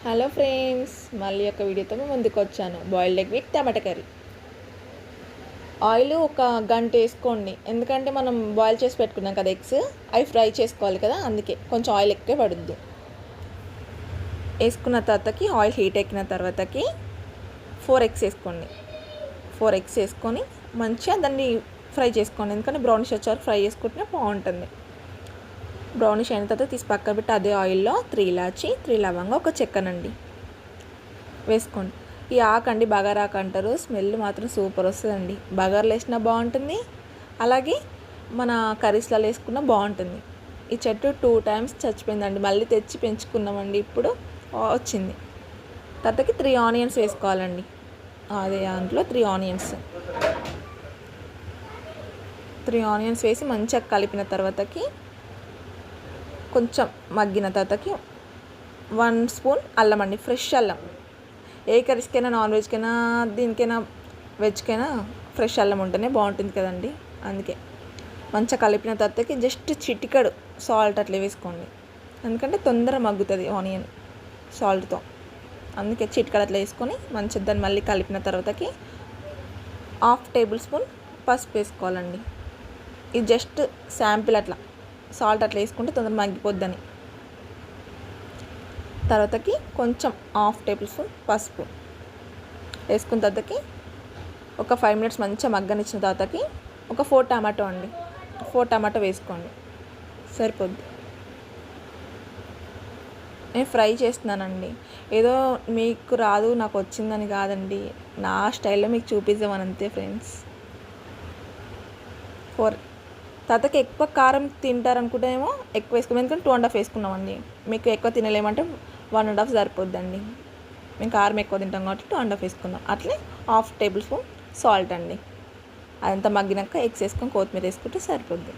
Hello friends, మళ్ళీ ఒక వీడియోతో మేము ముందుకు వచ్చాను. Boiled egg with tomato curry. Oil ఒక గంట వేసుకోండి, ఎందుకంటే మనం బాయిల్ చేసి పెట్టుకున్నాం కదా ఎగ్స్, అవి ఫ్రై చేసుకోవాలి కదా, అందుకే కొంచెం ఆయిల్ ఎక్కువ పడుద్ది. వేసుకున్న తర్వాతకి ఆయిల్ హీట్ ఎక్కిన తర్వాతకి 4 ఎగ్స్ వేసుకోండి. 4 ఎగ్స్ వేసుకొని మంచిగా దాన్ని ఫ్రై చేసుకోండి, ఎందుకంటే బ్రౌనిష్ వచ్చే వరకు ఫ్రై చేసుకుంటే బాగుంటుంది. బ్రౌనిష్ అయిన తర్వాత తీసి పక్కన పెట్టి అదే ఆయిల్లో 3 ఇలాచి, 3 లవంగా, ఒక చెక్కనండి వేసుకోండి. ఈ ఆకండి బగారాకు అంటారు, స్మెల్ మాత్రం సూపర్ వస్తుందండి. బగారాలు వేసినా బాగుంటుంది, అలాగే మన కర్రీస్లలో వేసుకున్నా బాగుంటుంది. ఈ చెట్టు 2 టైమ్స్ చచ్చిపోయిందండి, మళ్ళీ తెచ్చి పెంచుకున్నామండి, ఇప్పుడు వచ్చింది. తర్వాతకి 3 ఆనియన్స్ వేసుకోవాలండి. అదే దాంట్లో 3 ఆనియన్స్ వేసి మంచిగా కలిపిన తర్వాతకి కొంచెం మగ్గిన తర్వాతకి 1 స్పూన్ అల్లం అండి, ఫ్రెష్ అల్లం. ఏ కర్రీస్కైనా, నాన్ వెజ్కైనా, దీనికైనా, వెజ్కైనా ఫ్రెష్ అల్లం ఉంటేనే బాగుంటుంది కదండి. అందుకే మంచిగా కలిపిన తర్వాతకి జస్ట్ చిటికడు సాల్ట్ అట్లా వేసుకోండి, ఎందుకంటే తొందరగా మగ్గుతుంది ఆనియన్ సాల్ట్తో. అందుకే చిటికడు అట్లా వేసుకొని మంచిగా దాన్ని మళ్ళీ కలిపిన తర్వాతకి 1/2 టేబుల్ స్పూన్ పసుపు వేసుకోవాలండి. ఇది జస్ట్ శాంపిల్, అట్లా సాల్ట్ అట్లా వేసుకుంటే తొందరగా మగ్గిపోద్దని. తర్వాతకి కొంచెం 1/2 టేబుల్ స్పూన్ పసుపు వేసుకున్న తర్వాతకి ఒక 5 మినిట్స్ మంచిగా మగ్గనిచ్చిన తర్వాతకి ఒక 4 టమాటో అండి, 4 టమాటో వేసుకోండి, సరిపోద్ది. నేను ఫ్రై చేస్తున్నానండి, ఏదో మీకు రాదు నాకు వచ్చిందని కాదండి, నా స్టైల్లో మీకు చూపిద్దామని అంతే ఫ్రెండ్స్. 4 తర్వాతకి ఎక్కువ కారం తింటారనుకుంటేనేమో ఎక్కువ వేసుకున్నాం, ఎందుకంటే 2.5 వేసుకున్నామండి. మీకు ఎక్కువ తినలేమంటే 1.5 సరిపోద్దండి. మేము కారం ఎక్కువ తింటాం కాబట్టి 2.5 వేసుకుందాం. అట్లే 1/2 టేబుల్ స్పూన్ సాల్ట్ అండి. అదంతా మగ్గినాక ఎగ్స్ వేసుకొని కొత్తిమీర వేసుకుంటే సరిపోద్ది.